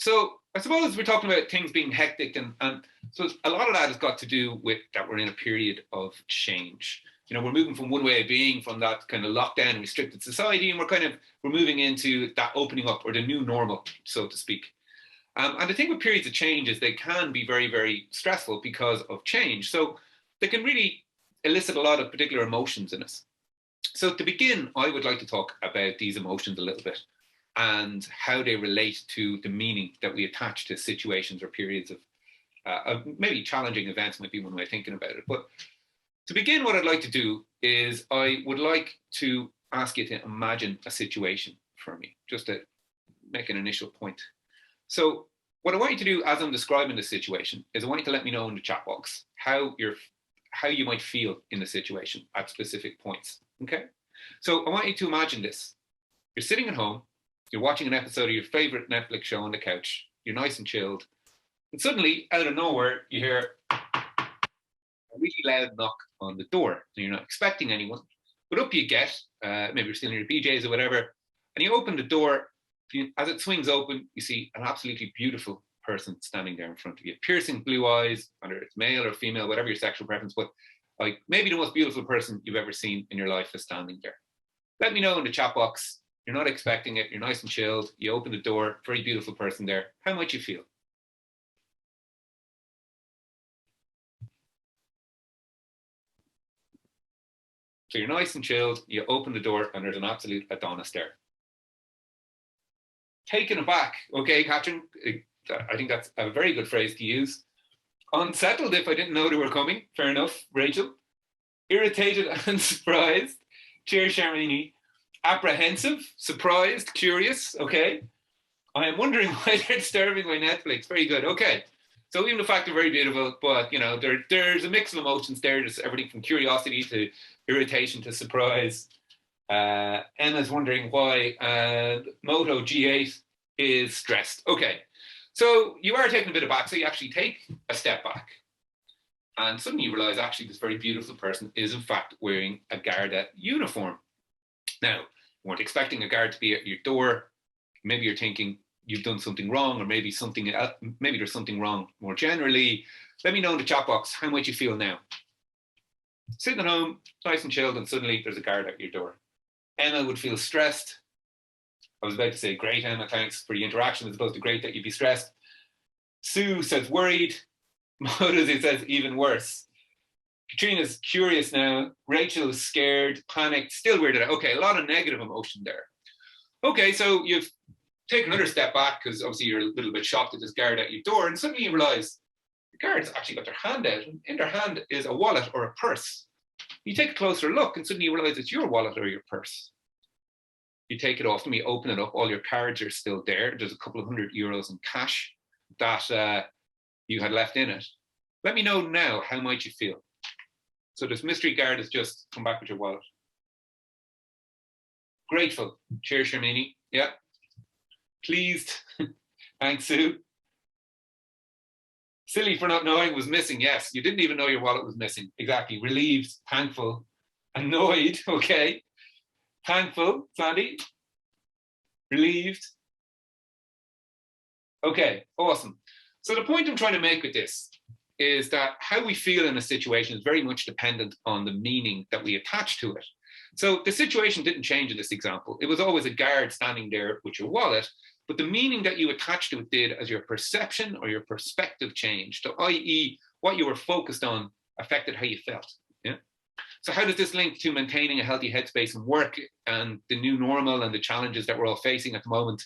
So I suppose we're talking about things being hectic, and so a lot of that has got to do with that we're in a period of change. You know, we're moving from one way of being, from that kind of lockdown, restricted society, and we're moving into that opening up, or the new normal, so to speak. And the thing with periods of change is they can be very, very stressful because of change. So they can really elicit a lot of particular emotions in us. So to begin, I would like to talk about these emotions a little bit and how they relate to the meaning that we attach to situations or periods of maybe challenging events might be one way of thinking about it. But to begin, what I'd like to do is I would like to ask you to imagine a situation for me, just to make an initial point. So what I want you to do as I'm describing the situation is I want you to let me know in the chat box how you might feel in the situation at specific points, okay? So I want you to imagine this. You're sitting at home, you're watching an episode of your favorite Netflix show on the couch, you're nice and chilled, and suddenly, out of nowhere, you hear a really loud knock on the door, and you're not expecting anyone, but up you get, maybe you're still in your PJs or whatever, and you open the door. As it swings open, you see an absolutely beautiful person standing there in front of you. Piercing blue eyes, whether it's male or female, whatever your sexual preference, but like maybe the most beautiful person you've ever seen in your life is standing there. Let me know in the chat box. You're not expecting it. You're nice and chilled. You open the door, very beautiful person there. How might you feel? So you're nice and chilled. You open the door and there's an absolute Adonis there. Taken aback, okay, Catherine, I think that's a very good phrase to use. Unsettled if I didn't know they were coming, fair enough, Rachel. Irritated and surprised, cheers, Sharmini. Apprehensive, surprised, curious, okay. I am wondering why they're disturbing my Netflix, very good, okay. So even the fact they're very beautiful, but you know, there's a mix of emotions there. There's everything from curiosity to irritation to surprise. Emma's wondering why Moto G8 is stressed. Okay, so you are taking a bit aback, so you actually take a step back and suddenly you realize actually this very beautiful person is in fact wearing a Garda uniform. Now, you weren't expecting a guard to be at your door. Maybe you're thinking you've done something wrong, or maybe there's something wrong more generally. Let me know in the chat box, how might you feel now? Sitting at home, nice and chilled, and suddenly there's a guard at your door. Emma would feel stressed. I was about to say, great, Emma, thanks for the interaction, as opposed to great that you'd be stressed. Sue says worried. Motozi says even worse. Katrina's curious now. Rachel is scared, panicked, still weirded out. Okay, a lot of negative emotion there. Okay, so you've taken another step back because obviously you're a little bit shocked at this guard at your door, and suddenly you realize the guard's actually got their hand out, and in their hand is a wallet or a purse. You take a closer look and suddenly you realize it's your wallet or your purse. You take it off them, you open it up, all your cards are still there. There's a couple of €100 in cash that you had left in it. Let me know now, how might you feel? So this mystery guard has just come back with your wallet. Grateful. Cheers, Sharmini. Yeah. Pleased. Thanks, Sue. Silly for not knowing was missing. Yes, you didn't even know your wallet was missing. Exactly. Relieved, thankful, annoyed. Okay. Thankful, Sandy. Relieved. Okay, awesome. So the point I'm trying to make with this is that how we feel in a situation is very much dependent on the meaning that we attach to it. So the situation didn't change in this example. It was always a guard standing there with your wallet, but the meaning that you attached to it did as your perception or your perspective changed. So i.e., what you were focused on affected how you felt. Yeah. So how does this link to maintaining a healthy headspace and work and the new normal and the challenges that we're all facing at the moment?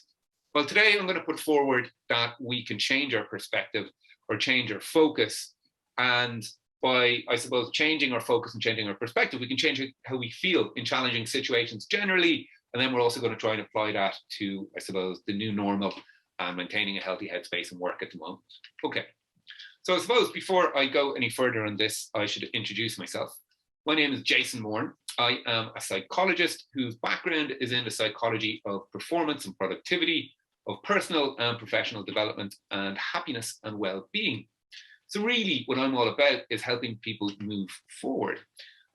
Well, today I'm going to put forward that we can change our perspective or change our focus. And by, I suppose, changing our focus and changing our perspective, we can change how we feel in challenging situations generally. And then we're also going to try and apply that to, I suppose, the new normal and maintaining a healthy headspace and work at the moment. Okay. So I suppose before I go any further on this, I should introduce myself. My name is Jayson Mourn. I am a psychologist whose background is in the psychology of performance and productivity, of personal and professional development, and happiness and well-being. So really what I'm all about is helping people move forward.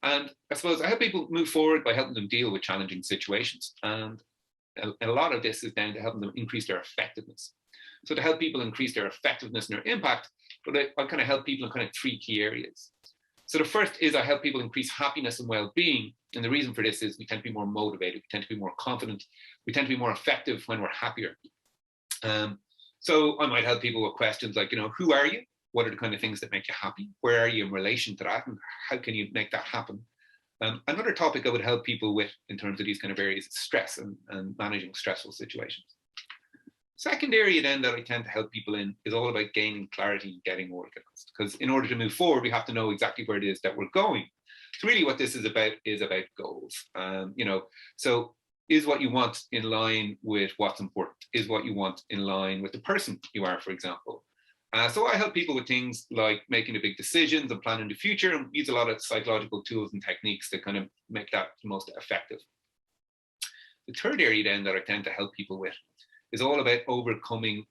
And I suppose I help people move forward by helping them deal with challenging situations. And a lot of this is down to helping them increase their effectiveness. So to help people increase their effectiveness and their impact, but I kind of help people in kind of 3 key areas. So the first is I help people increase happiness and well-being. And the reason for this is we tend to be more motivated, we tend to be more confident, we tend to be more effective when we're happier. So I might help people with questions like, who are you? What are the kind of things that make you happy? Where are you in relation to that? And how can you make that happen? Another topic I would help people with in terms of these kind of areas is stress and managing stressful situations. Second area then that I tend to help people in is all about gaining clarity and getting organized. Because in order to move forward, we have to know exactly where it is that we're going. So really what this is about goals. So is what you want in line with what's important? Is what you want in line with the person you are, for example? So I help people with things like making the big decisions and planning the future, and use a lot of psychological tools and techniques to kind of make that the most effective. The third area then that I tend to help people with is all about overcoming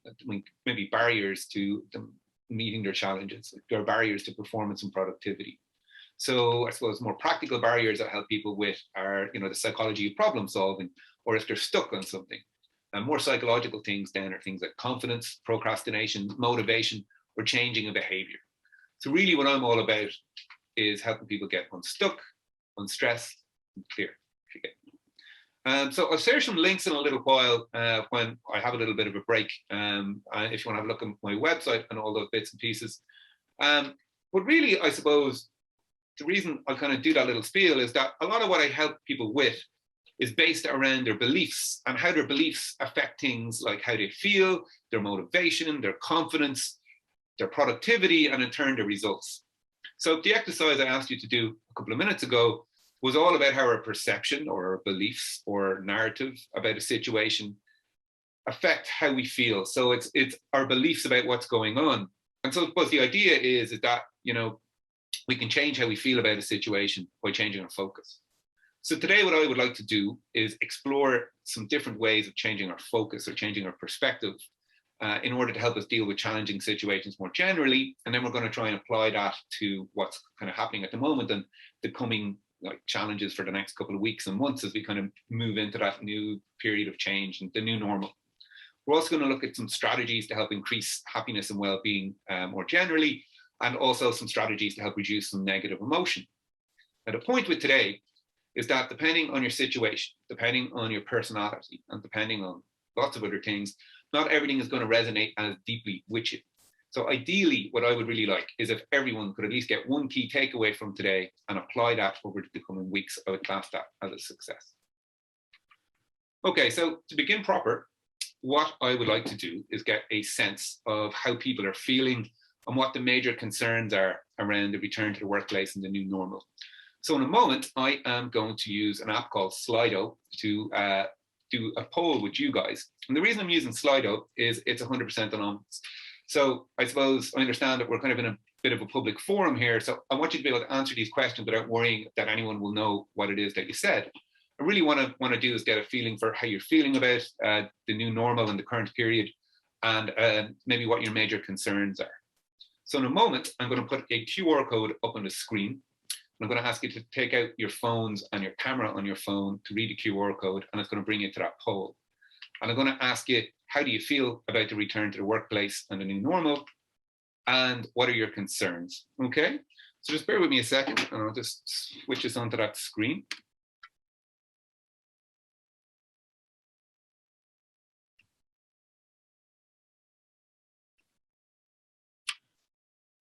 maybe barriers to them meeting their challenges. There are barriers to performance and productivity. So I suppose more practical barriers that I help people with are, the psychology of problem solving, or if they're stuck on something. And more psychological things then are things like confidence, procrastination, motivation, or changing a behavior. So really what I'm all about is helping people get unstuck, unstressed, and clear. So I'll share some links in a little while when I have a little bit of a break, if you want to have a look at my website and all those bits and pieces. But really, I suppose, the reason I kind of do that little spiel is that a lot of what I help people with is based around their beliefs and how their beliefs affect things like how they feel, their motivation, their confidence, their productivity, and in turn, their results. So the exercise I asked you to do a couple of minutes ago was all about how our perception or our beliefs or narrative about a situation affect how we feel. So it's our beliefs about what's going on. And so I suppose the idea is that, we can change how we feel about a situation by changing our focus. So today what I would like to do is explore some different ways of changing our focus or changing our perspective in order to help us deal with challenging situations more generally. And then we're going to try and apply that to what's kind of happening at the moment and the coming challenges for the next couple of weeks and months as we kind of move into that new period of change and the new normal. We're also going to look at some strategies to help increase happiness and well-being more generally, and also some strategies to help reduce some negative emotion. Now, the point with today is that depending on your situation, depending on your personality, and depending on lots of other things, not everything is going to resonate as deeply with you. So ideally, what I would really like is if everyone could at least get one key takeaway from today and apply that over the coming weeks. I would class that as a success. Okay, so to begin proper, what I would like to do is get a sense of how people are feeling and what the major concerns are around the return to the workplace and the new normal. So in a moment, I am going to use an app called Slido to do a poll with you guys. And the reason I'm using Slido is it's 100% anonymous. So I suppose I understand that we're kind of in a bit of a public forum here. So I want you to be able to answer these questions without worrying that anyone will know what it is that you said. I really want to do is get a feeling for how you're feeling about the new normal and the current period, and maybe what your major concerns are. So in a moment, I'm going to put a QR code up on the screen. I'm going to ask you to take out your phones and your camera on your phone to read the QR code, and it's going to bring you to that poll. And I'm going to ask you, how do you feel about the return to the workplace and the new normal? And what are your concerns? Okay, so just bear with me a second, and I'll just switch this onto that screen.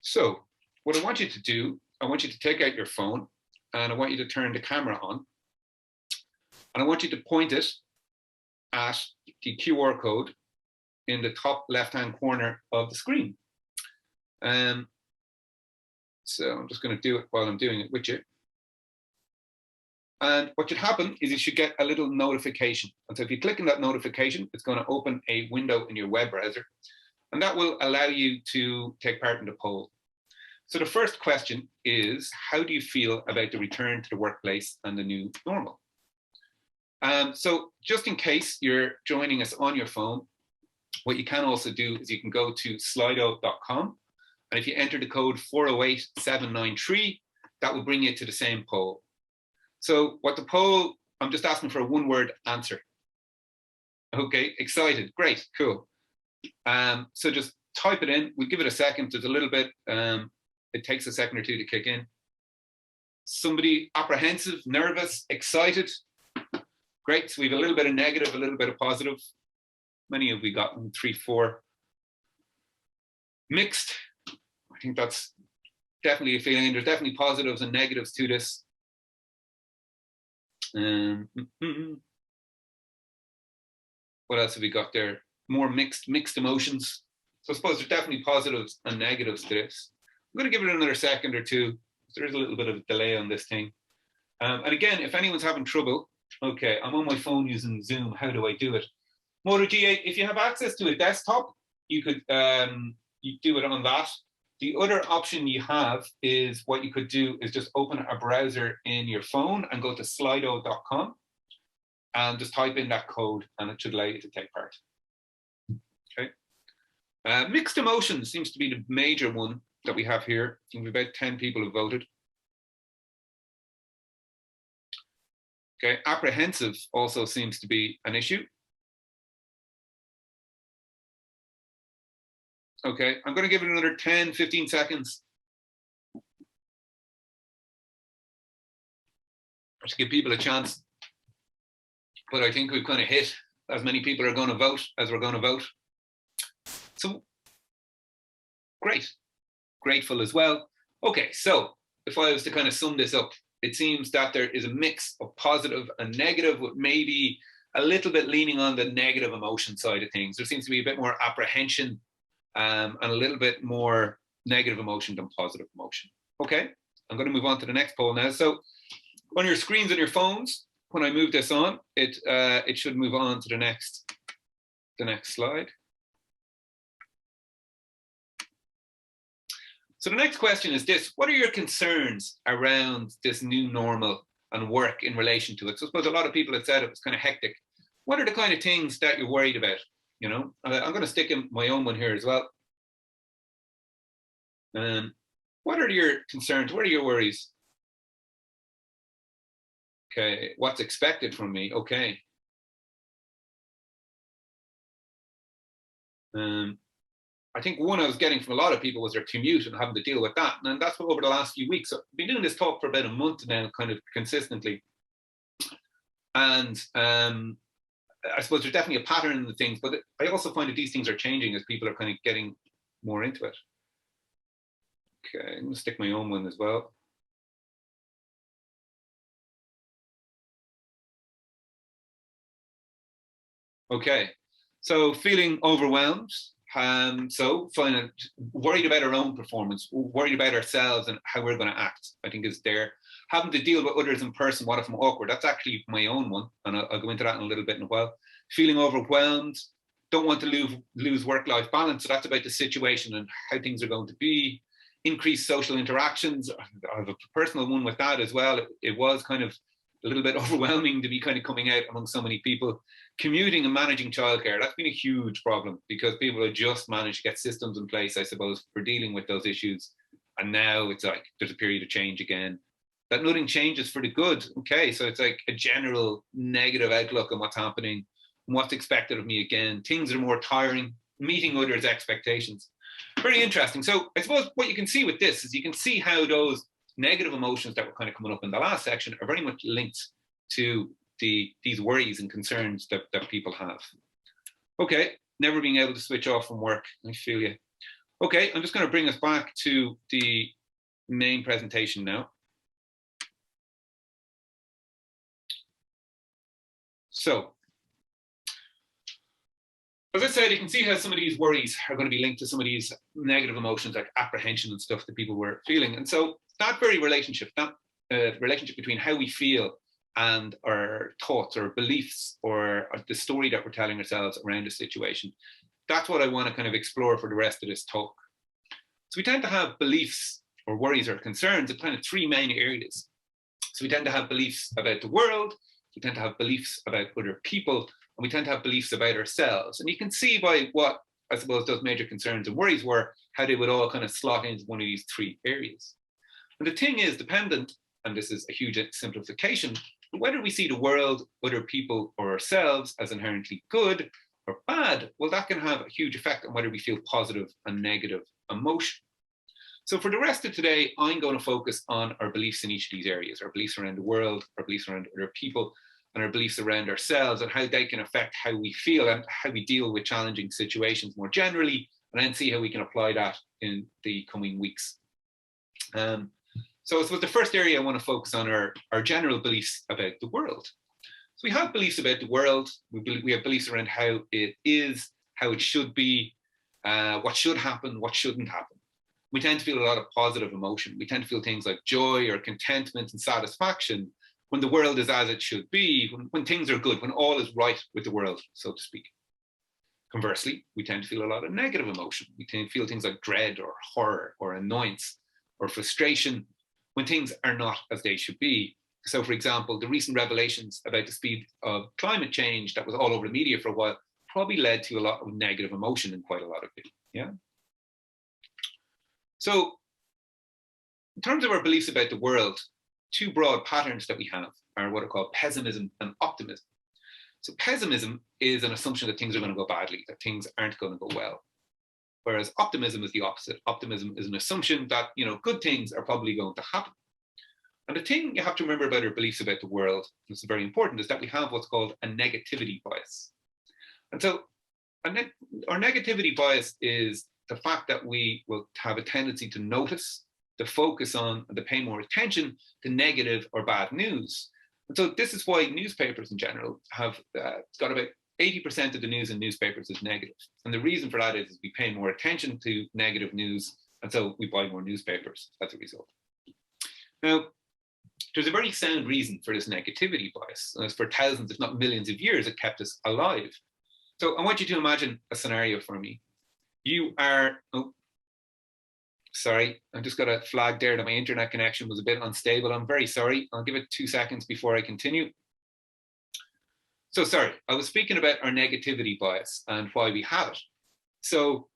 So what I want you to do, I want you to take out your phone, and I want you to turn the camera on, and I want you to point it at the QR code in the top left-hand corner of the screen. So I'm just going to do it while I'm doing it with you. And what should happen is you should get a little notification. And so if you click on that notification, it's going to open a window in your web browser, and that will allow you to take part in the poll. So the first question is, how do you feel about the return to the workplace and the new normal? So just in case you're joining us on your phone, what you can also do is you can go to slido.com, and if you enter the code 408793, that will bring you to the same poll. So what the poll, I'm just asking for a one-word answer. Okay, excited, great, cool. So just type it in. We'll give it a second. There's a little bit, it takes a second or two to kick in. Somebody apprehensive, nervous, excited. Great. So we have a little bit of negative, a little bit of positive. Many have we gotten? 3, 4. Mixed. I think that's definitely a feeling. There's definitely positives and negatives to this. What else have we got there? More mixed emotions. So I suppose there's definitely positives and negatives to this. I'm going to give it another second or two. There is a little bit of a delay on this thing. And again, if anyone's having trouble, okay, I'm on my phone using Zoom. How do I do it? Moto G8, if you have access to a desktop, you could you do it on that. The other option you have is what you could do is just open a browser in your phone and go to slido.com and just type in that code and it should allow you to take part. Okay. Mixed emotions seems to be the major one that we have here. I think about 10 people have voted. Okay, apprehensive also seems to be an issue. Okay, I'm going to give it another 10, 15 seconds. To give people a chance. But I think we've kind of hit as many people are going to vote as we're going to vote. So, great. Grateful as well. Okay, so if I was to kind of sum this up, it seems that there is a mix of positive and negative, with maybe a little bit leaning on the negative emotion side of things. There seems to be a bit more apprehension and a little bit more negative emotion than positive emotion. Okay, I'm going to move on to the next poll now. So on your screens on your phones, when I move this on, it should move on to the next slide. So the next question is this: what are your concerns around this new normal and work in relation to it? So I suppose a lot of people have said it was kind of hectic. What are the kind of things that you're worried about? You know, I'm going to stick in my own one here as well. What are your concerns? What are your worries? Okay, what's expected from me? Okay. I think one I was getting from a lot of people was their commute and having to deal with that. And that's what over the last few weeks. So I've been doing this talk for about a month now, kind of consistently. And I suppose there's definitely a pattern in the things, but I also find that these things are changing as people are kind of getting more into it. Okay, I'm going to stick my own one as well. Okay, so feeling overwhelmed. So finding worried about our own performance, worried about ourselves and how we're going to act, I think is there. Having to deal with others in person, what if I'm awkward? That's actually my own one, and I'll go into that in a little bit in a while. Feeling overwhelmed, don't want to lose work-life balance, so that's about the situation and how things are going to be. Increased social interactions, I have a personal one with that as well. It was kind of a little bit overwhelming to be kind of coming out among so many people. Commuting and managing childcare, that's been a huge problem because people have just managed to get systems in place, I suppose, for dealing with those issues. And now it's like there's a period of change again. That nothing changes for the good. Okay, so it's like a general negative outlook on what's happening and what's expected of me again. Things are more tiring, meeting others' expectations. Very interesting. So I suppose what you can see with this is you can see how those negative emotions that were kind of coming up in the last section are very much linked to these worries and concerns that people have. Okay, never being able to switch off from work. I feel you. Okay, I'm just going to bring us back to the main presentation now. So, as I said, you can see how some of these worries are going to be linked to some of these negative emotions like apprehension and stuff that people were feeling. And so that very relationship, that relationship between how we feel and our thoughts or beliefs or the story that we're telling ourselves around a situation, that's what I want to kind of explore for the rest of this talk. So we tend to have beliefs or worries or concerns in kind of three main areas. So we tend to have beliefs about the world, we tend to have beliefs about other people, and we tend to have beliefs about ourselves. And you can see by what I suppose those major concerns and worries were, how they would all kind of slot into one of these three areas. And the thing is dependent, and this is a huge simplification, whether we see the world, other people, or ourselves as inherently good, or bad, well, that can have a huge effect on whether we feel positive and negative emotion. So for the rest of today, I'm going to focus on our beliefs in each of these areas, our beliefs around the world, our beliefs around other people, and our beliefs around ourselves, and how they can affect how we feel and how we deal with challenging situations more generally, and then see how we can apply that in the coming weeks. So I suppose the first area I want to focus on are our general beliefs about the world. So we have beliefs about the world. We have beliefs around how it is, how it should be, what should happen, what shouldn't happen. We tend to feel a lot of positive emotion. We tend to feel things like joy or contentment and satisfaction when the world is as it should be, when things are good, when all is right with the world, so to speak. Conversely, we tend to feel a lot of negative emotion. We tend to feel things like dread or horror or annoyance or frustration when things are not as they should be. So, for example, the recent revelations about the speed of climate change that was all over the media for a while probably led to a lot of negative emotion in quite a lot of people. Yeah. So, in terms of our beliefs about the world, two broad patterns that we have are what are called pessimism and optimism. So pessimism is an assumption that things are going to go badly, that things aren't going to go well. Whereas optimism is the opposite. Optimism is an assumption that, good things are probably going to happen. And the thing you have to remember about our beliefs about the world, and this is very important, is that we have what's called a negativity bias. And so our negativity bias is the fact that we will have a tendency to notice, to focus on, and to pay more attention to negative or bad news. And so this is why newspapers in general have got about 80% of the news in newspapers is negative. And the reason for that is we pay more attention to negative news, and so we buy more newspapers as a result. Now, there's a very sound reason for this negativity bias. And for thousands, if not millions of years, it kept us alive. So I want you to imagine a scenario for me. You are, sorry, I just got a flag there that my internet connection was a bit unstable. I'm very sorry. I'll give it 2 seconds before I continue. So sorry, I was speaking about our negativity bias and why we have it. So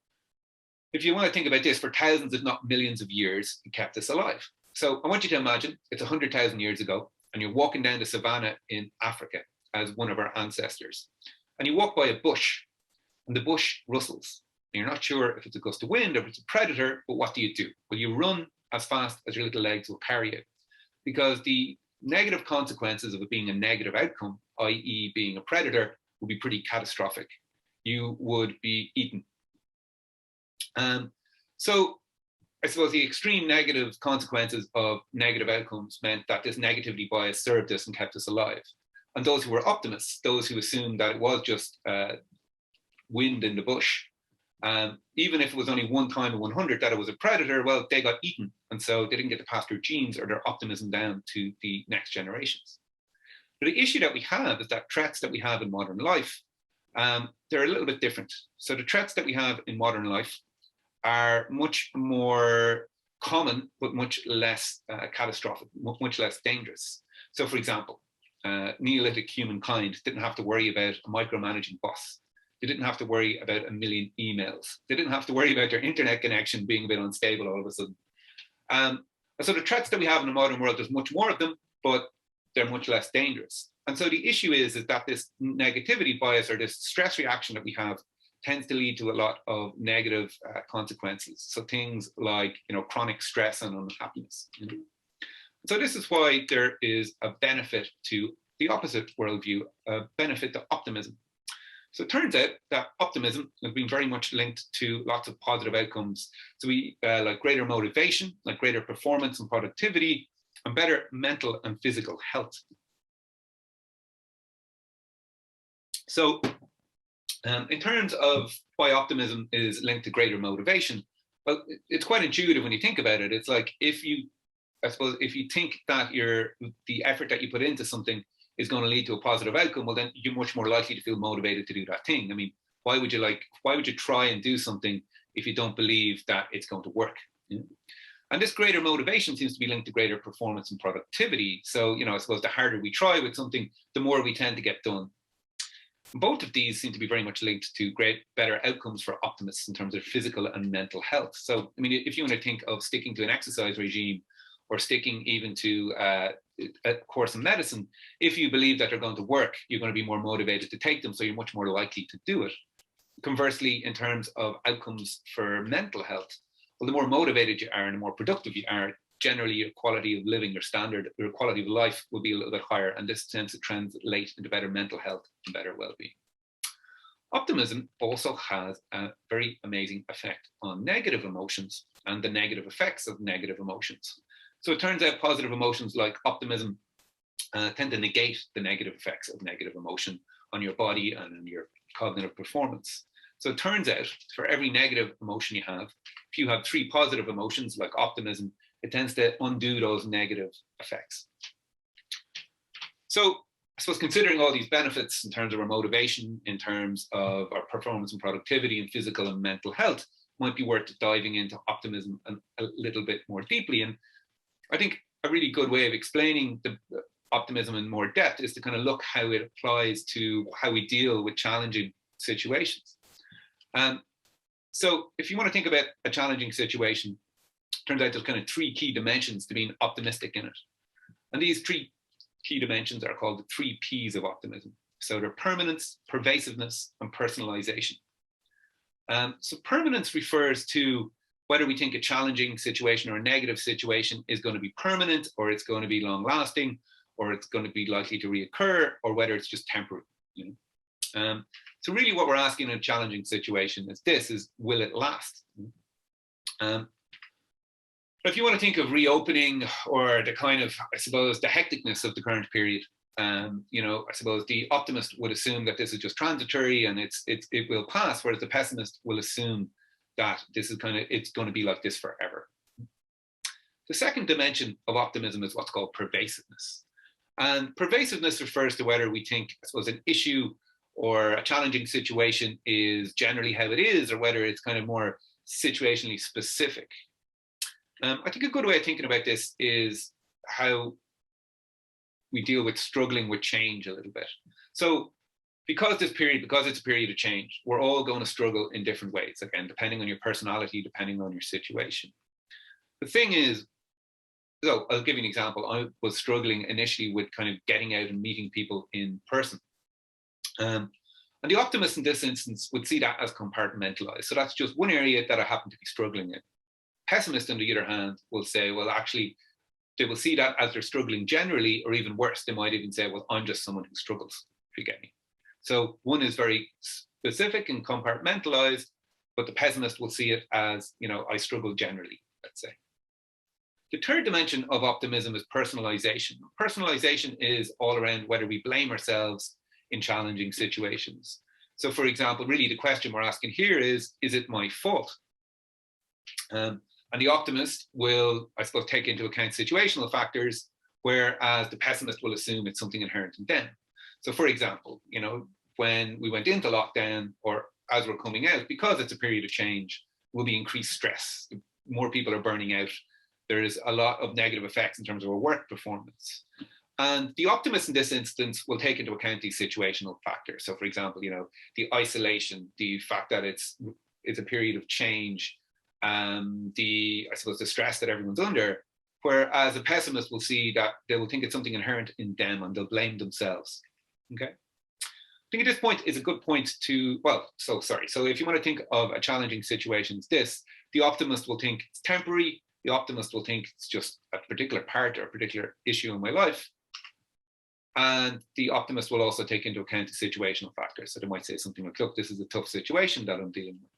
if you want to think about this, for thousands, if not millions of years, it kept us alive. So I want you to imagine it's 100,000 years ago, and you're walking down the savannah in Africa as one of our ancestors. And you walk by a bush, and the bush rustles. And you're not sure if it's a gust of wind or if it's a predator, but what do? Well, you run as fast as your little legs will carry you, because the negative consequences of it being a negative outcome, i.e. being a predator, would be pretty catastrophic. You would be eaten. So I suppose the extreme negative consequences of negative outcomes meant that this negativity bias served us and kept us alive. And those who were optimists, those who assumed that it was just wind in the bush, even if it was only one time in 100 that it was a predator, well, they got eaten. And so they didn't get to pass their genes or their optimism down to the next generations. But the issue that we have is that threats that we have in modern life, they're a little bit different. So the threats that we have in modern life are much more common, but much less catastrophic, much less dangerous. So for example, Neolithic humankind didn't have to worry about a micromanaging boss. They didn't have to worry about a million emails. They didn't have to worry about their internet connection being a bit unstable all of a sudden. So the threats that we have in the modern world, there's much more of them, but they're much less dangerous. And so the issue is that this negativity bias, or this stress reaction that we have, tends to lead to a lot of negative consequences. So things like, chronic stress and unhappiness. So this is why there is a benefit to the opposite worldview, a benefit to optimism. So it turns out that optimism has been very much linked to lots of positive outcomes. So we like greater motivation, like greater performance and productivity, and better mental and physical health. So in terms of why optimism is linked to greater motivation, well, it's quite intuitive when you think about it. It's like if you think that the effort that you put into something is going to lead to a positive outcome, well, then you're much more likely to feel motivated to do that thing. I mean, why would you try and do something if you don't believe that it's going to work? And this greater motivation seems to be linked to greater performance and productivity. So, I suppose the harder we try with something, the more we tend to get done. Both of these seem to be very much linked to better outcomes for optimists in terms of physical and mental health. So, I mean, if you want to think of sticking to an exercise regime, or sticking even to a course in medicine, if you believe that they're going to work, you're going to be more motivated to take them, so you're much more likely to do it. Conversely, in terms of outcomes for mental health, well, the more motivated you are and the more productive you are, generally your quality of living, your quality of life will be a little bit higher, and this tends to translate into better mental health and better well-being. Optimism also has a very amazing effect on negative emotions and the negative effects of negative emotions. So it turns out positive emotions like optimism tend to negate the negative effects of negative emotion on your body and on your cognitive performance. So it turns out for every negative emotion you have, if you have 3 positive emotions like optimism, it tends to undo those negative effects. So I suppose considering all these benefits in terms of our motivation, in terms of our performance and productivity and physical and mental health, might be worth diving into optimism a little bit more deeply. And I think a really good way of explaining the optimism in more depth is to kind of look how it applies to how we deal with challenging situations. So if you want to think about a challenging situation, it turns out there's kind of 3 key dimensions to being optimistic in it. And these 3 key dimensions are called the 3 Ps of optimism. So they're permanence, pervasiveness, and personalization. So permanence refers to whether we think a challenging situation or a negative situation is going to be permanent, or it's going to be long lasting, or it's going to be likely to reoccur, or whether it's just temporary. So really what we're asking in a challenging situation is will it last? But if you want to think of reopening or the kind of, I suppose, the hecticness of the current period, I suppose the optimist would assume that this is just transitory and it will pass, whereas the pessimist will assume that it's going to be like this forever. The second dimension of optimism is what's called pervasiveness. And pervasiveness refers to whether we think, I suppose, an issue or a challenging situation is generally how it is, or whether it's kind of more situationally specific. I think a good way of thinking about this is how we deal with struggling with change a little bit. So because it's a period of change, we're all going to struggle in different ways, again, depending on your personality, depending on your situation. The thing is, so I'll give you an example. I was struggling initially with kind of getting out and meeting people in person. And the optimist in this instance would see that as compartmentalized. So that's just one area that I happen to be struggling in. Pessimist, on the other hand, will say, well, actually, they will see that as they're struggling generally, or even worse, they might even say, well, I'm just someone who struggles, if you get me. So one is very specific and compartmentalized, but the pessimist will see it as, I struggle generally, let's say. The third dimension of optimism is personalization. Personalization is all around whether we blame ourselves in challenging situations. So for example, really the question we're asking here is it my fault? And the optimist will, I suppose, take into account situational factors, whereas the pessimist will assume it's something inherent in them. So for example, when we went into lockdown, or as we're coming out, because it's a period of change, will be increased stress. More people are burning out. There's a lot of negative effects in terms of our work performance. And the optimist in this instance will take into account these situational factors. So for example, the isolation, the fact that it's a period of change, the stress that everyone's under, whereas a pessimist will see that they will think it's something inherent in them and they'll blame themselves. Okay. I think at this point is a good point to, so if you want to think of a challenging situation as this, the optimist will think it's temporary. The optimist will think it's just a particular part or a particular issue in my life. And the optimist will also take into account the situational factors. So they might say something like, look, this is a tough situation that I'm dealing with.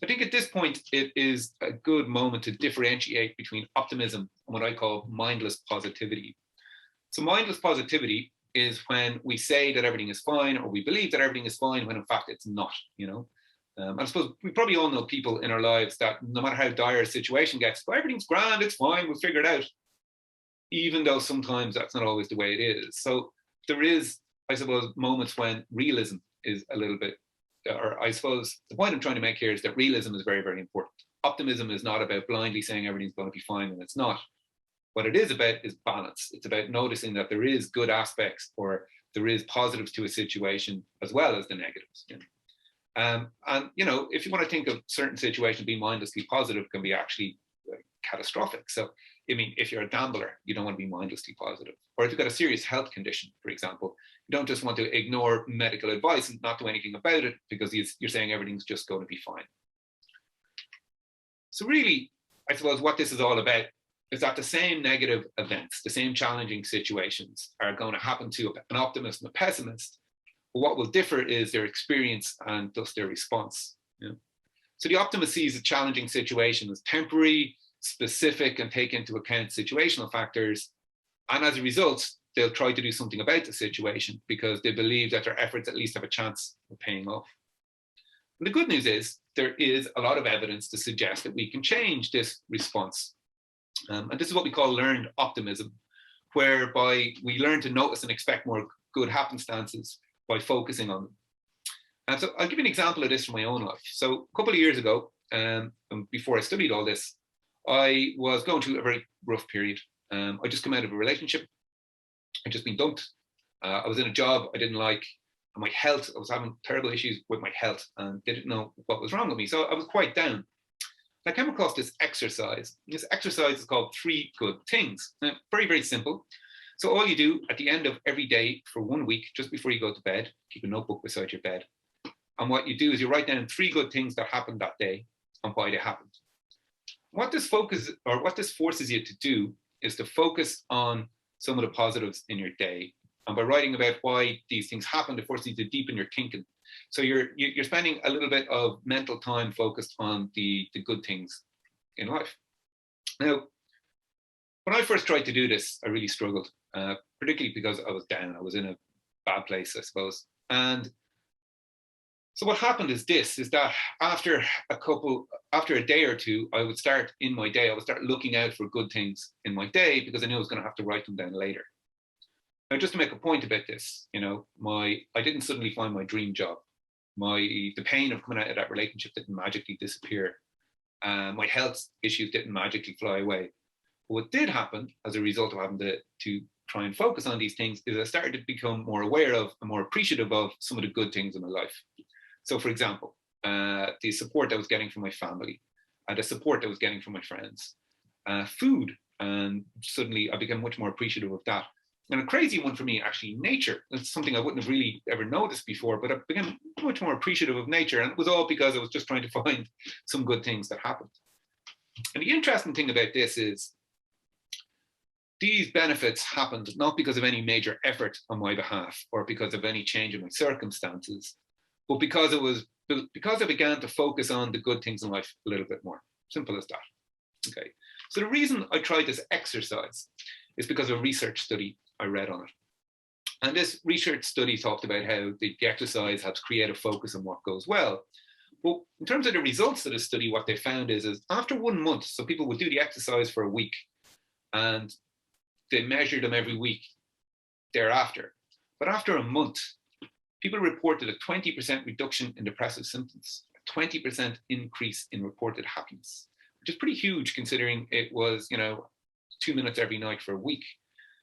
I think at this point, it is a good moment to differentiate between optimism and what I call mindless positivity. So mindless positivity is when we say that everything is fine, or we believe that everything is fine when in fact it's not, I suppose we probably all know people in our lives that no matter how dire a situation gets, everything's grand, it's fine, we'll figure it out. Even though sometimes that's not always the way it is. So there is, I suppose, moments when realism is a little bit, or I suppose the point I'm trying to make here is that realism is very, very important. Optimism is not about blindly saying everything's going to be fine when it's not. What it is about is balance. It's about noticing that there is good aspects, or there is positives to a situation as well as the negatives. And if you want to think of certain situations being mindlessly positive can be actually catastrophic. So I mean, if you're a gambler, you don't want to be mindlessly positive. Or if you've got a serious health condition, for example, you don't just want to ignore medical advice and not do anything about it because you're saying everything's just going to be fine. So really, I suppose what this is all about is that the same negative events, the same challenging situations are going to happen to an optimist and a pessimist. But what will differ is their experience and thus their response. You know? So the optimist sees a challenging situation as temporary, specific, and take into account situational factors. And as a result, they'll try to do something about the situation because they believe that their efforts at least have a chance of paying off. And the good news is there is a lot of evidence to suggest that we can change this response. And this is what we call learned optimism, whereby we learn to notice and expect more good happenstances by focusing on them. And so I'll give you an example of this from my own life. So a couple of years ago, before I studied all this, I was going through a very rough period. I just come out of a relationship. I'd just been dumped. I was in a job I didn't like. And my health, I was having terrible issues with my health and didn't know what was wrong with me. So I was quite down. I came across this exercise. This exercise is called 3 Good Things. Now, very, very simple. So all you do at the end of every day for 1 week, just before you go to bed, keep a notebook beside your bed. And what you do is you write down 3 good things that happened that day and why they happened. What this forces you to do is to focus on some of the positives in your day. And by writing about why these things happened, it forces you to deepen your thinking. So you're spending a little bit of mental time focused on the good things in life. Now, when I first tried to do this, I really struggled, particularly because I was down. I was in a bad place, I suppose. And so what happened is that after a day or two, I would start looking out for good things in my day because I knew I was going to have to write them down later. Now, just to make a point about this, I didn't suddenly find my dream job. The pain of coming out of that relationship didn't magically disappear. My health issues didn't magically fly away. But what did happen as a result of having to try and focus on these things is I started to become more aware of and more appreciative of some of the good things in my life. So, for example, the support I was getting from my family, the support I was getting from my friends, food, and suddenly I became much more appreciative of that. And a crazy one for me, actually, nature. It's something I wouldn't have really ever noticed before, but I became much more appreciative of nature. And it was all because I was just trying to find some good things that happened. And the interesting thing about this is these benefits happened not because of any major effort on my behalf or because of any change in my circumstances, but because I began to focus on the good things in life a little bit more. Simple as that. Okay. So the reason I tried this exercise is because of a research study I read on it. And this research study talked about how the exercise helps create a focus on what goes well. Well, in terms of the results of the study, what they found is after 1 month, so people would do the exercise for a week and they measured them every week thereafter. But after a month, people reported a 20% reduction in depressive symptoms, a 20% increase in reported happiness, which is pretty huge considering it was, 2 minutes every night for a week.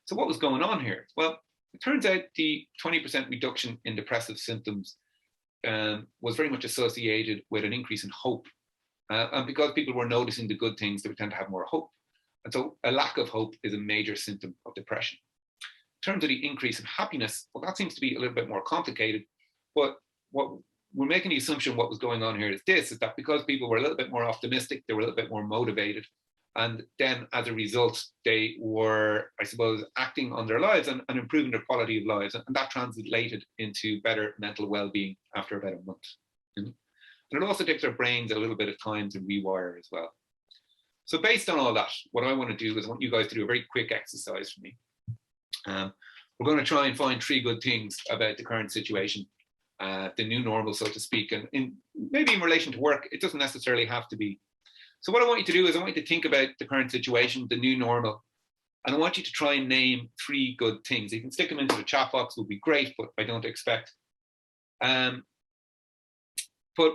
So what was going on here? Well, it turns out the 20% reduction in depressive symptoms was very much associated with an increase in hope. And because people were noticing the good things, they would tend to have more hope. And so a lack of hope is a major symptom of depression. In terms of the increase in happiness, well, that seems to be a little bit more complicated. But what we're making the assumption what was going on here is that because people were a little bit more optimistic, they were a little bit more motivated. And then as a result, they were, I suppose, acting on their lives and improving their quality of lives. And that translated into better mental well-being after about a month. And it also takes our brains a little bit of time to rewire as well. So based on all that, what I want to do is I want you guys to do a very quick exercise for me. We're going to try and find 3 good things about the current situation, the new normal, so to speak. And maybe in relation to work, it doesn't necessarily have to be. So what I want you to do is I want you to think about the current situation, the new normal, and I want you to try and name 3 good things. You can stick them into the chat box, would be great, but I don't expect. But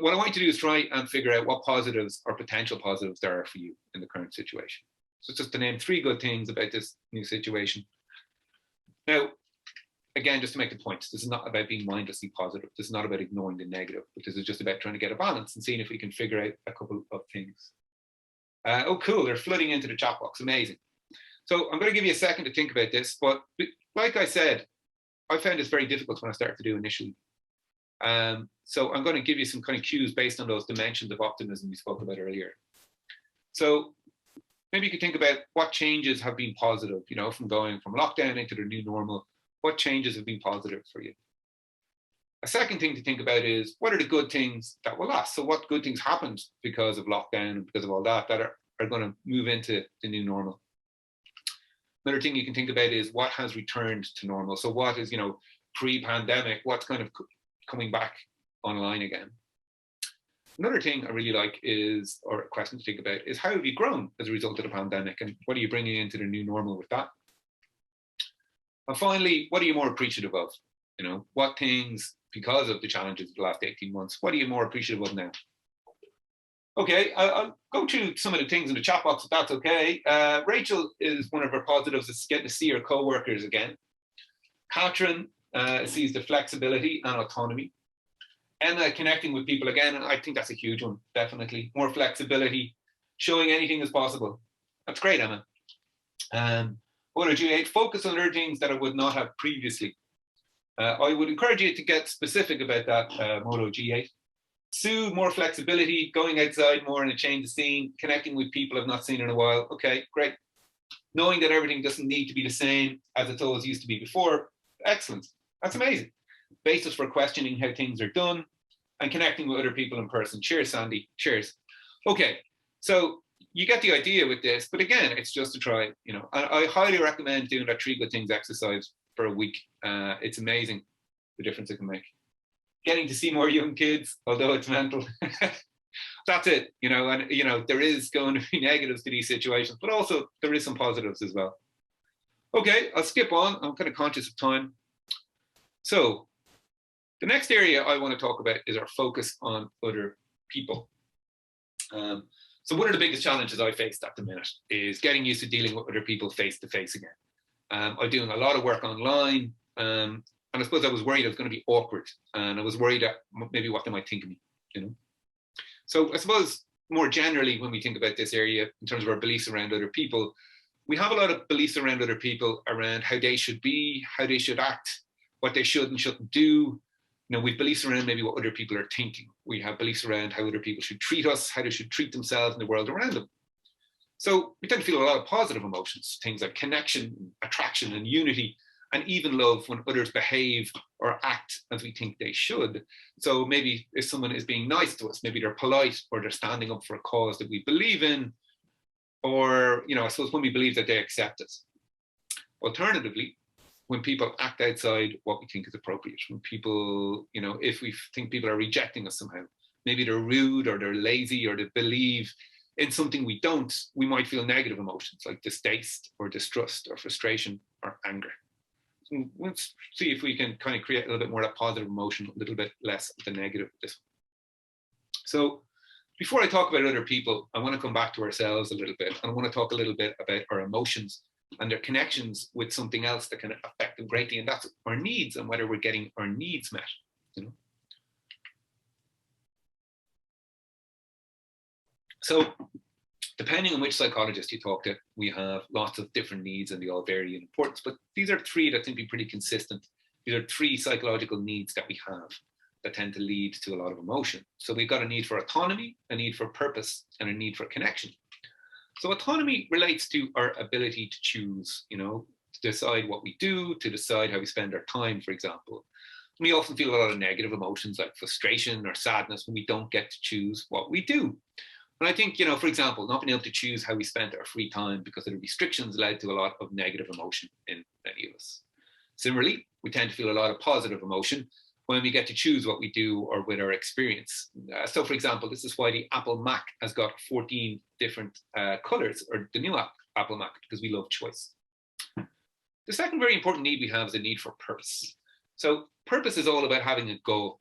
what I want you to do is try and figure out what positives or potential positives there are for you in the current situation. So just to name 3 good things about this new situation. Now, again, just to make the point, this is not about being mindlessly positive. This is not about ignoring the negative, but this is just about trying to get a balance and seeing if we can figure out a couple of things. Oh, cool. They're flooding into the chat box. Amazing. So I'm going to give you a second to think about this, but like I said, I found this very difficult when I started to do initially. So I'm going to give you some kind of cues based on those dimensions of optimism we spoke about earlier. So maybe you could think about what changes have been positive, you know, from going from lockdown into the new normal. What changes have been positive for you? A second thing to think about is, what are the good things that will last? So what good things happened because of lockdown and because of all that are going to move into the new normal? Another thing you can think about is what has returned to normal. So what is, you know, pre-pandemic, what's kind of coming back online again? Another thing I really like is, or a question to think about, is how have you grown as a result of the pandemic, and what are you bringing into the new normal with that? And finally, what are you more appreciative of? You know, what things, because of the challenges of the last 18 months, what are you more appreciative of now? Okay, I'll go through some of the things in the chat box if that's okay. Rachel is one of her positives, is getting to see her co-workers again. Catherine sees the flexibility and autonomy. Emma connecting with people again, and I think that's a huge one, definitely. More flexibility, showing anything is possible. That's great, Emma. Moto G8, focus on other things that I would not have previously. I would encourage you to get specific about that, Moto G8. Sue, more flexibility, going outside more in a change of scene, connecting with people I've not seen in a while. Okay, great. Knowing that everything doesn't need to be the same as it's always used to be before. Excellent. That's amazing. Basis for questioning how things are done and connecting with other people in person. Cheers, Sandy. Cheers. Okay, so you get the idea with this, but again, it's just a try. You know, I highly recommend doing that 3 good things exercise for a week. It's amazing the difference it can make. Getting to see more young kids, although it's mental. That's it, you know, and you know, there is going to be negatives to these situations, but also there is some positives as well. Okay, I'll skip on. I'm kind of conscious of time. So the next area I want to talk about is our focus on other people. So one of the biggest challenges I faced at the minute is getting used to dealing with other people face to face again. I'm doing a lot of work online, and I suppose I was worried I was going to be awkward, and I was worried that maybe what they might think of me, you know. So I suppose more generally, when we think about this area in terms of our beliefs around other people, we have a lot of beliefs around other people, around how they should be, how they should act, what they should and shouldn't do. You know, we have beliefs around maybe what other people are thinking. We have beliefs around how other people should treat us, how they should treat themselves in the world around them. So we tend to feel a lot of positive emotions, things like connection, attraction, and unity, and even love when others behave or act as we think they should. So maybe if someone is being nice to us, maybe they're polite or they're standing up for a cause that we believe in, or, you know, I suppose when we believe that they accept us. Alternatively, when people act outside what we think is appropriate, when people, you know, if we think people are rejecting us somehow, maybe they're rude or they're lazy or they believe in something we don't, we might feel negative emotions like distaste or distrust or frustration or anger. So let's see if we can kind of create a little bit more of that positive emotion, a little bit less of the negative with this. So before I talk about other people, I want to come back to ourselves a little bit. And I want to talk a little bit about our emotions and their connections with something else that can affect them greatly, and that's our needs and whether we're getting our needs met, you know. So depending on which psychologist you talk to, we have lots of different needs and they all vary in importance, but these are 3 that seem to be pretty consistent. These are 3 psychological needs that we have that tend to lead to a lot of emotion. So we've got a need for autonomy, a need for purpose, and a need for connection. So autonomy relates to our ability to choose, you know, to decide what we do, to decide how we spend our time, for example. We often feel a lot of negative emotions like frustration or sadness when we don't get to choose what we do. And I think, you know, for example, not being able to choose how we spent our free time because of the restrictions led to a lot of negative emotion in many of us. Similarly, we tend to feel a lot of positive emotion when we get to choose what we do or with our experience. So for example, this is why the Apple Mac has got 14 different colors, or the new Apple Mac, because we love choice. The second very important need we have is a need for purpose. So purpose is all about having a goal.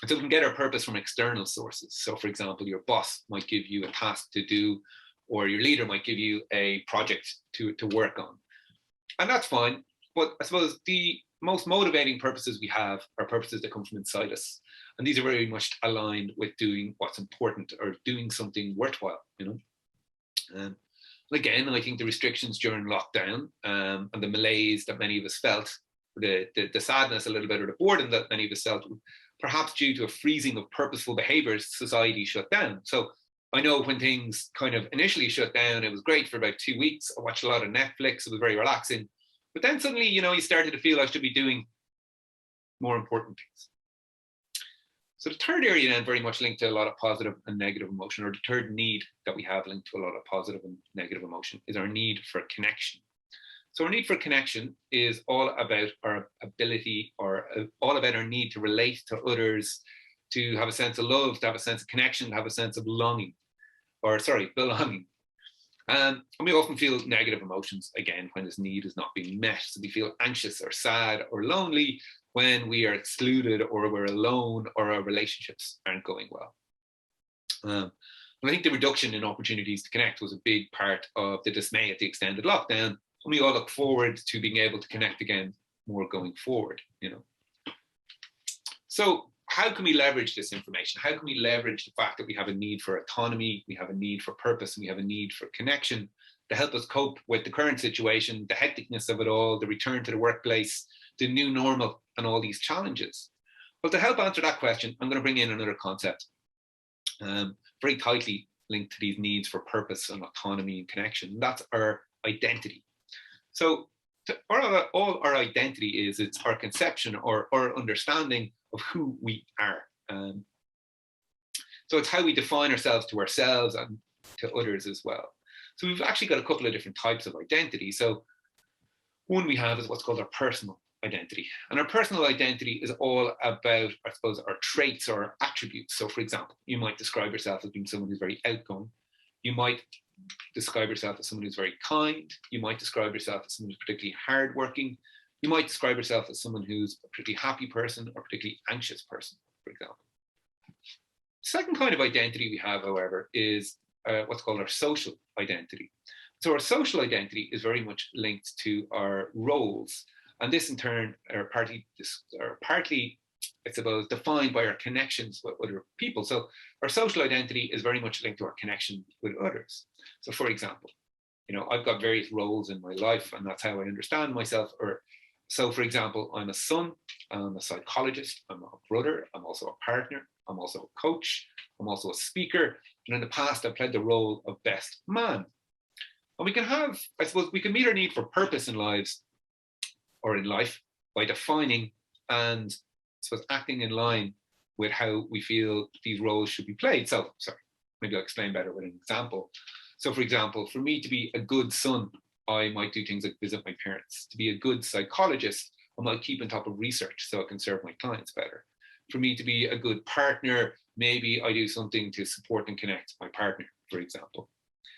And so we can get our purpose from external sources. So for example, your boss might give you a task to do, or your leader might give you a project to work on. And that's fine. But I suppose the most motivating purposes we have are purposes that come from inside us. And these are very much aligned with doing what's important or doing something worthwhile, you know. Again, I think the restrictions during lockdown and the malaise that many of us felt, the sadness a little bit, or the boredom that many of us felt, perhaps due to a freezing of purposeful behaviors, society shut down. So I know when things kind of initially shut down, it was great for about 2 weeks. I watched a lot of Netflix. It was very relaxing. But then suddenly, you started to feel I should be doing more important things. So the third area then very much linked to a lot of positive and negative emotion, or the third need that we have linked to a lot of positive and negative emotion, is our need for connection. So our need for connection is all about our ability, or all about our need to relate to others, to have a sense of love, to have a sense of connection, to have a sense of belonging. And we often feel negative emotions, again, when this need is not being met. So we feel anxious or sad or lonely when we are excluded, or we're alone, or our relationships aren't going well. And I think the reduction in opportunities to connect was a big part of the dismay at the extended lockdown. And we all look forward to being able to connect again more going forward, So how can we leverage this information? How can we leverage the fact that we have a need for autonomy, we have a need for purpose, and we have a need for connection to help us cope with the current situation, the hecticness of it all, the return to the workplace, the new normal, and all these challenges? Well, to help answer that question, I'm going to bring in another concept, very tightly linked to these needs for purpose and autonomy and connection. And that's our identity. So all our identity is, it's our conception or our understanding of who we are. So it's how we define ourselves to ourselves and to others as well. So we've actually got a couple of different types of identity. So one we have is what's called our personal identity. And our personal identity is all about, I suppose, our traits or attributes. So for example, you might describe yourself as being someone who's very outgoing. You might describe yourself as someone who's very kind. You might describe yourself as someone who's particularly hardworking. You might describe yourself as someone who's a particularly happy person or a particularly anxious person, for example. Second kind of identity we have, however, is what's called our social identity. So our social identity is very much linked to our roles. And this in turn are partly, I suppose, defined by our connections with other people. So our social identity is very much linked to our connection with others. So for example, I've got various roles in my life, and that's how I understand myself. So for example, I'm a son, I'm a psychologist, I'm a brother, I'm also a partner, I'm also a coach, I'm also a speaker. And in the past, I've played the role of best man. And we can meet our need for purpose in life by defining and acting in line with how we feel these roles should be played. So, maybe I'll explain better with an example. So for example, for me to be a good son, I might do things like visit my parents. To be a good psychologist, I might keep on top of research so I can serve my clients better. For me to be a good partner, maybe I do something to support and connect my partner, for example.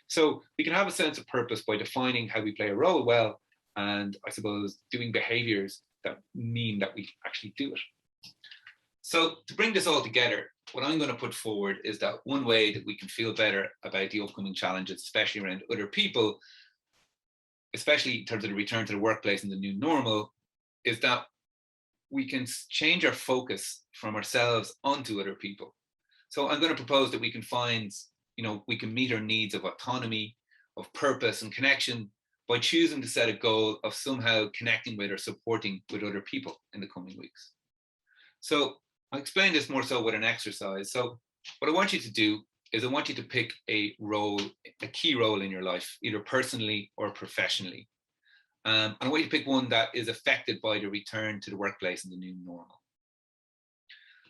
So we can have a sense of purpose by defining how we play a role well, and I suppose doing behaviors that mean that we actually do it. So to bring this all together, what I'm going to put forward is that one way that we can feel better about the upcoming challenges, especially around other people, especially in terms of the return to the workplace and the new normal, is that we can change our focus from ourselves onto other people. So I'm going to propose that we can find, we can meet our needs of autonomy, of purpose and connection by choosing to set a goal of somehow connecting with or supporting with other people in the coming weeks. So I'll explain this more so with an exercise. So what I want you to do is I want you to pick a key role in your life, either personally or professionally. And I want you to pick one that is affected by the return to the workplace and the new normal.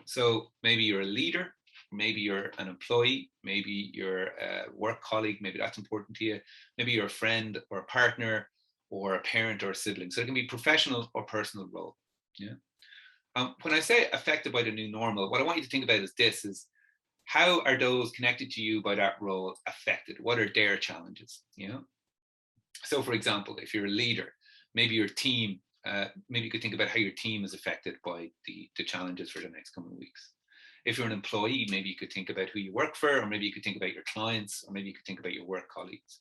So maybe you're a leader, maybe you're an employee, maybe you're a work colleague, maybe that's important to you. Maybe you're a friend or a partner or a parent or a sibling. So it can be professional or personal role. Yeah. When I say affected by the new normal, what I want you to think about is how are those connected to you by that role affected? What are their challenges? So for example, if you're a leader, maybe your team, maybe you could think about how your team is affected by the challenges for the next coming weeks. If you're an employee, maybe you could think about who you work for, or maybe you could think about your clients, or maybe you could think about your work colleagues.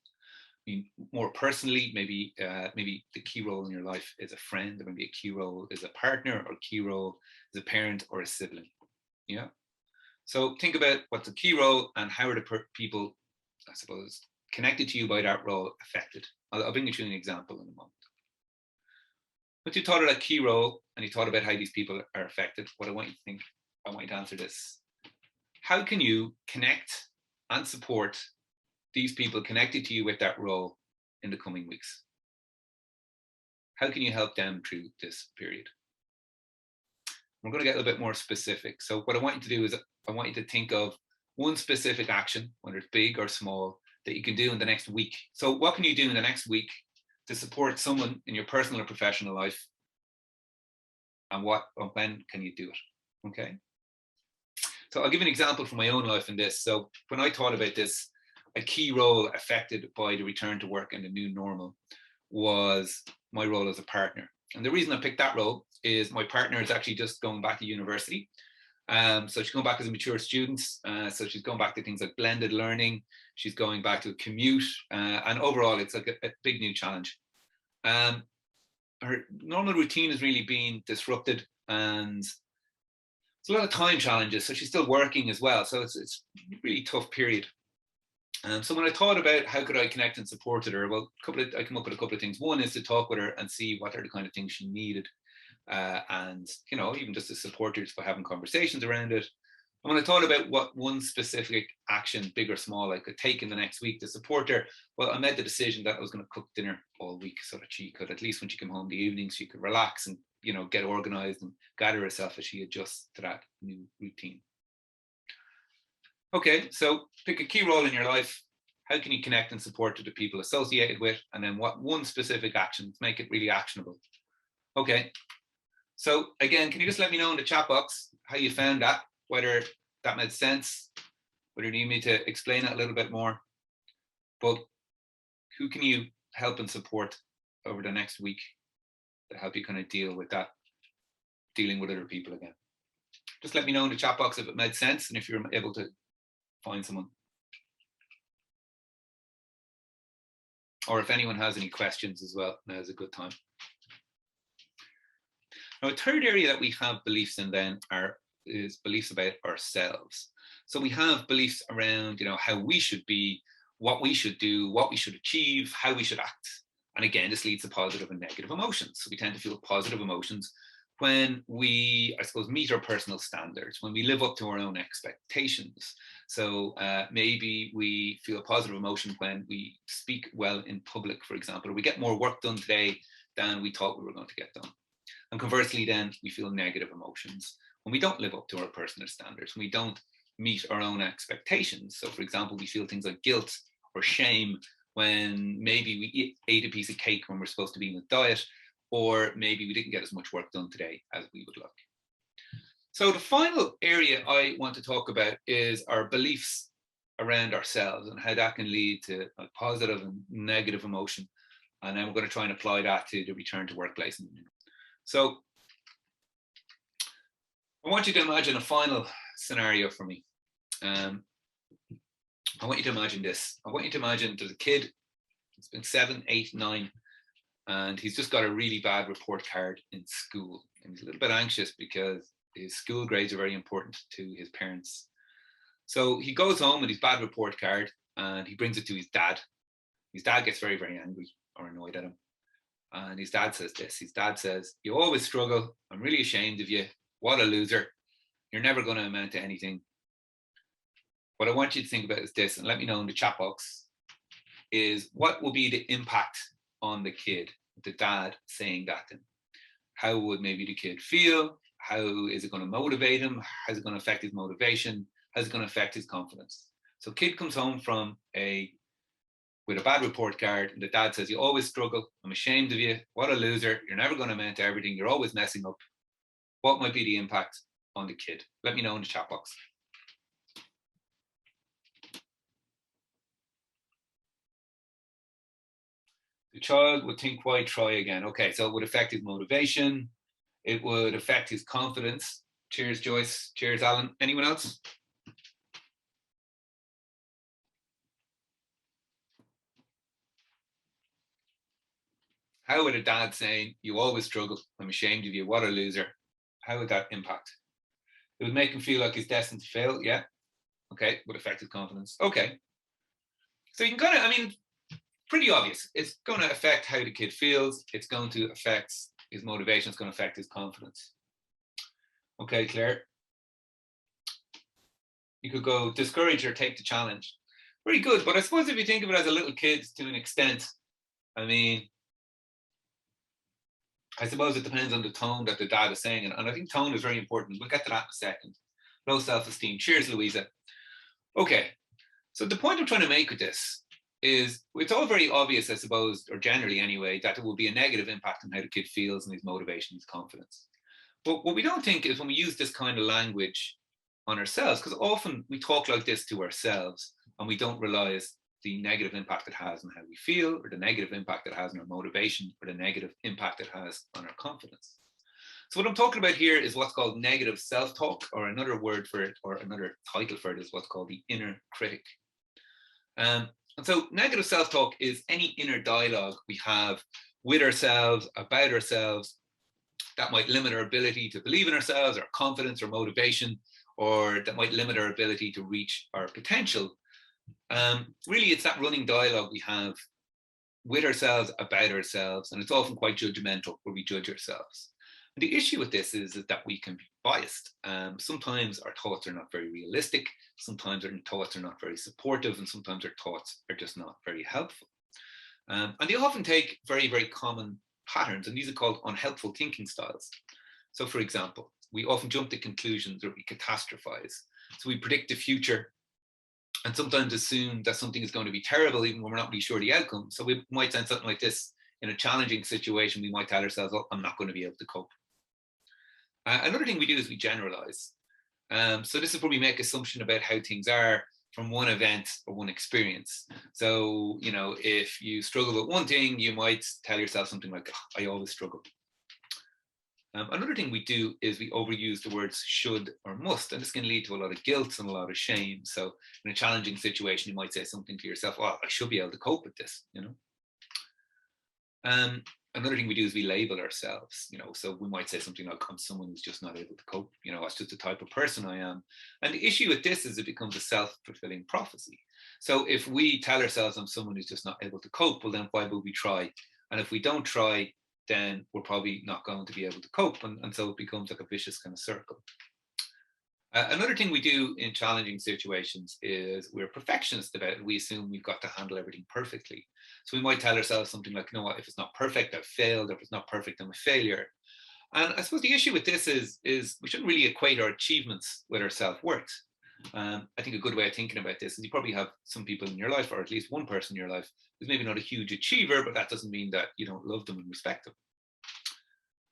I mean, more personally, maybe the key role in your life is a friend, or maybe a key role is a partner, or a key role is a parent or a sibling. Yeah. So think about what's a key role and how are the people, I suppose, connected to you by that role affected? I'll bring you to an example in a moment. Once you thought of that key role and you thought about how these people are affected, what I want you to think, I want you to answer this. How can you connect and support these people connected to you with that role in the coming weeks? How can you help them through this period? We're going to get a little bit more specific. So what I want you to do is I want you to think of one specific action, whether it's big or small, that you can do in the next week. So what can you do in the next week to support someone in your personal or professional life? And what or when can you do it? Okay. So I'll give an example from my own life in this. So when I thought about this, a key role affected by the return to work and the new normal was my role as a partner. And the reason I picked that role is my partner is actually just going back to university. So she's going back as a mature student. So she's going back to things like blended learning. She's going back to a commute. And overall, it's like a big new challenge. Her normal routine is really being disrupted, and it's a lot of time challenges. So she's still working as well. So it's a really tough period. So when I thought about how could I connect and supported her, well, I come up with a couple of things. One is to talk with her and see what are the kind of things she needed. And, you know, even just to support her just by having conversations around it. And when I thought about what one specific action, big or small, I could take in the next week to support her, well, I made the decision that I was going to cook dinner all week so that she could, at least when she came home in the evenings, she could relax and, you know, get organized and gather herself as she adjusts to that new routine. Okay, so pick a key role in your life. How can you connect and support to the people associated with? And then what one specific action to make it really actionable? Okay, so again, can you just let me know in the chat box how you found that, whether that made sense, whether you need me to explain it a little bit more. But who can you help and support over the next week to help you kind of deal with that, dealing with other people again? Just let me know in the chat box if it made sense and if you're able to find someone. Or if anyone has any questions as well, now's a good time. Now, a third area that we have beliefs in then is beliefs about ourselves. So we have beliefs around, you know, how we should be, what we should do, what we should achieve, how we should act. And again, this leads to positive and negative emotions. So we tend to feel positive emotions when we, I suppose, meet our personal standards, when we live up to our own expectations. So maybe we feel a positive emotion when we speak well in public, for example, or we get more work done today than we thought we were going to get done. And conversely, then we feel negative emotions when we don't live up to our personal standards, when we don't meet our own expectations. So, for example, we feel things like guilt or shame when maybe we ate a piece of cake when we're supposed to be in a diet, or maybe we didn't get as much work done today as we would like. So the final area I want to talk about is our beliefs around ourselves and how that can lead to a positive and negative emotion. And then we're going to try and apply that to the return to workplace. So I want you to imagine a final scenario for me. I want you to imagine this. I want you to imagine there's a kid, it's been 7, 8, 9, and he's just got a really bad report card in school. And he's a little bit anxious because his school grades are very important to his parents. So he goes home with his bad report card and he brings it to his dad. His dad gets very, very angry or annoyed at him. And his dad says this. His dad says, "You always struggle. I'm really ashamed of you. What a loser. You're never going to amount to anything." What I want you to think about is this, and let me know in the chat box, is what will be the impact on the kid, the dad saying that to him? How would maybe the kid feel? How is it going to motivate him? How's it going to affect his motivation? How's it going to affect his confidence? So kid comes home with a bad report card, and the dad says, "You always struggle. I'm ashamed of you. What a loser. You're never going to amount to everything. You're always messing up." What might be the impact on the kid? Let me know in the chat box. The child would think, why try again? Okay, so it would affect his motivation. It would affect his confidence. Cheers, Joyce. Cheers, Alan. Anyone else? How would a dad saying, "You always struggle. I'm ashamed of you. What a loser"? How would that impact? It would make him feel like he's destined to fail. Yeah. Okay. Would affect his confidence. Okay. So you can kind of, I mean, pretty obvious. It's going to affect how the kid feels. It's going to affect his motivation. It's going to affect his confidence. Okay, Claire. You could go discourage or take the challenge. Very good. But I suppose if you think of it as a little kid to an extent, I mean, I suppose it depends on the tone that the dad is saying. And I think tone is very important. We'll get to that in a second. Low self-esteem. Cheers, Louisa. Okay. So the point I'm trying to make with this is it's all very obvious, I suppose, or generally anyway, that there will be a negative impact on how the kid feels and his motivation, his confidence. But what we don't think is when we use this kind of language on ourselves, because often we talk like this to ourselves and we don't realize the negative impact it has on how we feel, or the negative impact it has on our motivation, or the negative impact it has on our confidence. So what I'm talking about here is what's called negative self-talk, or another word for it, or another title for it is what's called the inner critic. And so negative self-talk is any inner dialogue we have with ourselves, about ourselves, that might limit our ability to believe in ourselves, our confidence, or motivation, or that might limit our ability to reach our potential. Really, it's that running dialogue we have with ourselves, about ourselves, and it's often quite judgmental where we judge ourselves. And the issue with this is that we can be biased. Sometimes our thoughts are not very realistic, sometimes our thoughts are not very supportive, and sometimes our thoughts are just not very helpful. And they often take very, very common patterns, and these are called unhelpful thinking styles. So for example, we often jump to conclusions, or we catastrophize. So we predict the future and sometimes assume that something is going to be terrible even when we're not really sure the outcome. So we might say something like this: in a challenging situation, we might tell ourselves, oh, I'm not going to be able to cope. Another thing we do is we generalize. So this is where we make assumption about how things are from one event or one experience. So, you know, if you struggle with one thing, you might tell yourself something like, oh, I always struggle. Another thing we do is we overuse the words should or must, and this can lead to a lot of guilt and a lot of shame. So in a challenging situation, you might say something to yourself, well, I should be able to cope with this, you know. Another thing we do is we label ourselves, you know, so we might say something like, I'm someone who's just not able to cope, you know, that's just the type of person I am. And the issue with this is it becomes a self-fulfilling prophecy. So if we tell ourselves I'm someone who's just not able to cope, well, then why would we try? And if we don't try, then we're probably not going to be able to cope. And so it becomes like a vicious kind of circle. Another thing we do in challenging situations is we're perfectionists about it. We assume we've got to handle everything perfectly. So we might tell ourselves something like, you know what, if it's not perfect, I've failed. If it's not perfect, I'm a failure. And I suppose the issue with this is we shouldn't really equate our achievements with our self-worth. I think a good way of thinking about this is you probably have some people in your life, or at least one person in your life, who's maybe not a huge achiever, but that doesn't mean that you don't love them and respect them.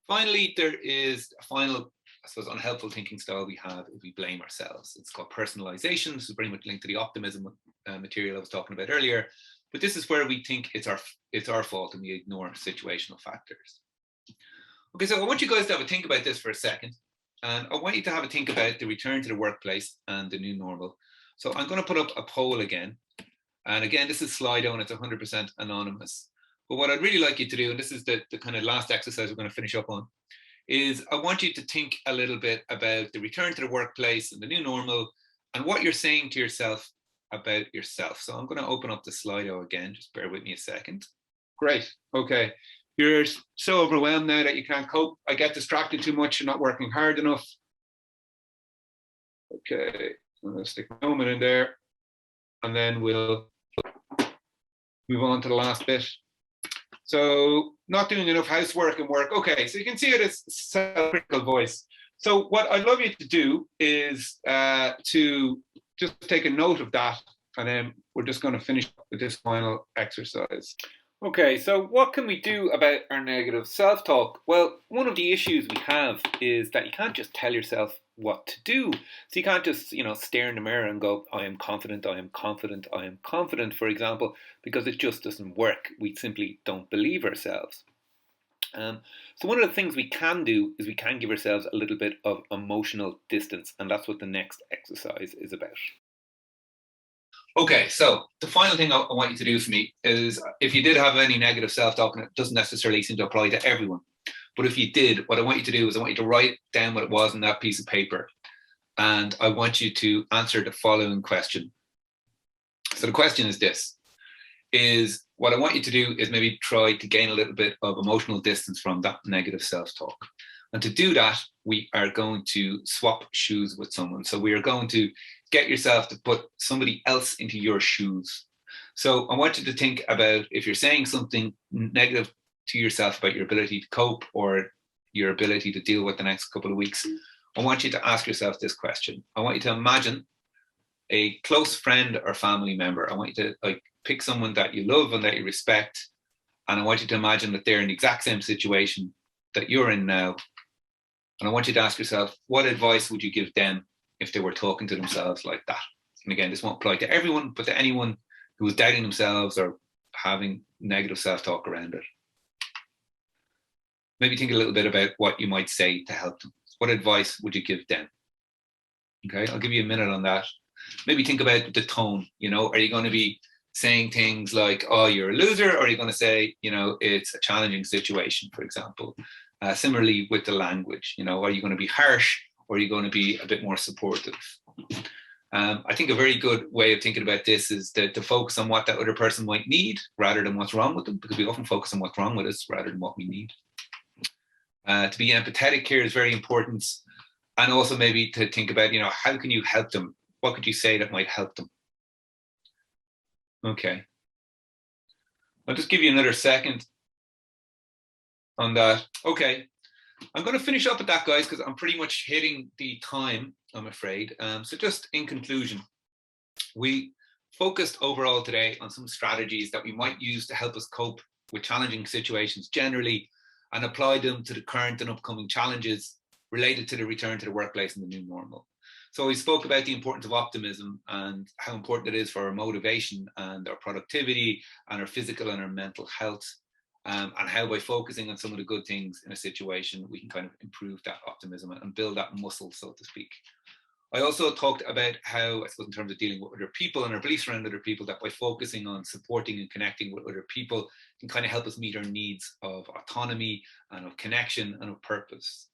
Finally, there is a final, I suppose, unhelpful thinking style we have is we blame ourselves. It's called personalization. This is very much linked to the optimism material I was talking about earlier. But this is where we think it's our fault and we ignore situational factors. Okay, so I want you guys to have a think about this for a second. And I want you to have a think about the return to the workplace and the new normal. So I'm going to put up a poll again. And again, this is Slido and it's 100% anonymous. But what I'd really like you to do, and this is the kind of last exercise we're going to finish up on, is I want you to think a little bit about the return to the workplace and the new normal and what you're saying to yourself about yourself. So I'm going to open up the Slido again. Just bear with me a second. Great. Okay. You're so overwhelmed now that you can't cope. I get distracted too much. You're not working hard enough. Okay. I'm going to stick my moment in there. And then we'll move on to the last bit. So not doing enough housework and work. Okay, so you can see it as self-critical voice. So what I'd love you to do is to just take a note of that, and then we're just going to finish with this final exercise. Okay, so what can we do about our negative self-talk? Well, one of the issues we have is that you can't just tell yourself what to do. So you can't just, stare in the mirror and go, I am confident, I am confident, I am confident, for example, because it just doesn't work. We simply don't believe ourselves. So one of the things we can do is we can give ourselves a little bit of emotional distance, and that's what the next exercise is about. Okay, so the final thing I want you to do for me is, if you did have any negative self-talk, and it doesn't necessarily seem to apply to everyone, but if you did, what I want you to do is I want you to write down what it was on that piece of paper, and I want you to answer the following question. So the question is this: is what I want you to do is maybe try to gain a little bit of emotional distance from that negative self-talk. And to do that, we are going to swap shoes with someone. So we are going to get yourself to put somebody else into your shoes. So I want you to think about if you're saying something negative to yourself about your ability to cope or your ability to deal with the next couple of weeks, I want you to ask yourself this question. I want you to imagine a close friend or family member. I want you to pick someone that you love and that you respect. And I want you to imagine that they're in the exact same situation that you're in now. And I want you to ask yourself, what advice would you give them if they were talking to themselves like that? And again, this won't apply to everyone, but to anyone who is doubting themselves or having negative self-talk around it. Maybe think a little bit about what you might say to help them. What advice would you give them? Okay, I'll give you a minute on that. Maybe think about the tone. Are you going to be saying things like, oh, you're a loser? Or are you going to say, it's a challenging situation, for example? Similarly with the language, are you going to be harsh or are you going to be a bit more supportive? I think a very good way of thinking about this is to focus on what that other person might need rather than what's wrong with them, because we often focus on what's wrong with us rather than what we need. To be empathetic here is very important. And also maybe to think about, how can you help them? What could you say that might help them? Okay. I'll just give you another second on that. Okay. I'm going to finish up with that, guys, because I'm pretty much hitting the time, I'm afraid. So just in conclusion, we focused overall today on some strategies that we might use to help us cope with challenging situations generally and apply them to the current and upcoming challenges related to the return to the workplace and the new normal. So we spoke about the importance of optimism and how important it is for our motivation and our productivity and our physical and our mental health, and how by focusing on some of the good things in a situation, we can kind of improve that optimism and build that muscle, so to speak. I also talked about how, I suppose, in terms of dealing with other people and our beliefs around other people, that by focusing on supporting and connecting with other people can kind of help us meet our needs of autonomy and of connection and of purpose.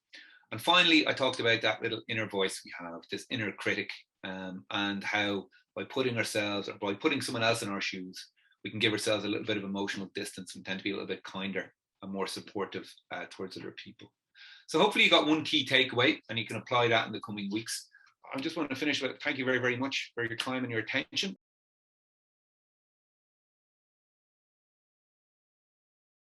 And finally, I talked about that little inner voice we have, this inner critic, and how by putting ourselves or by putting someone else in our shoes, we can give ourselves a little bit of emotional distance and tend to be a little bit kinder and more supportive towards other people. So hopefully you got one key takeaway and you can apply that in the coming weeks. I just want to finish with thank you very, very much for your time and your attention.